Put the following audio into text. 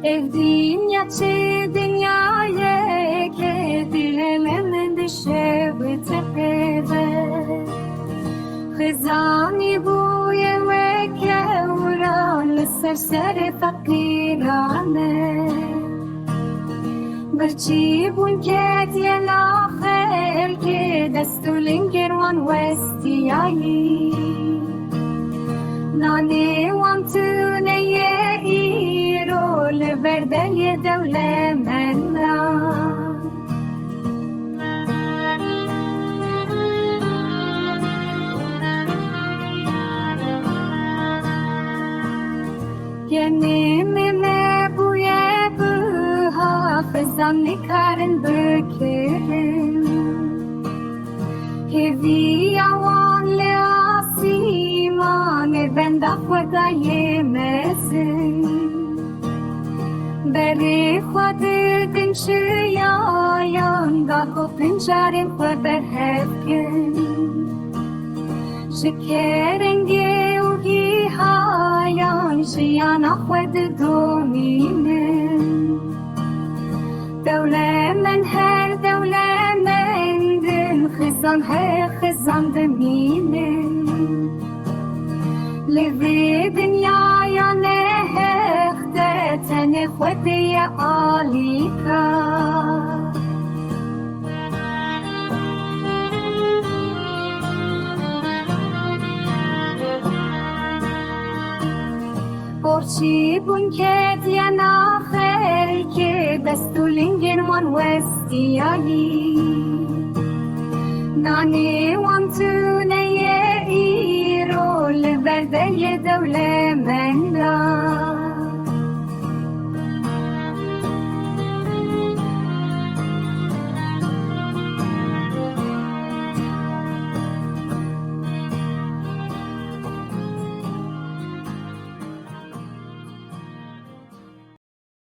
الدنيا چه دنیایه که دل من دشه بتقیده خزانی بوی وکه وران لسر فقیرانه برچی بون که دیل آخر که دستو لنگروان وستیایی نانی وان تونه ایرو لبردل دوله من Genimime buye bu hafızam nikarın bükürüm Hevi yavan le asimane ben dafwada yemezim Beri khwadı dinşiyayan da kopincarim khwa berhevkin Şekerengi ugi hayan şiyan akhwed dominin Devle men her devle mendin Khizan her khizan deminin Levi dünyaya nehekte Tene khwediye alika Borçi bun ke diyen aher ke bestulingen wan westiyali Nani wan tuneye iro leberdeye devle menda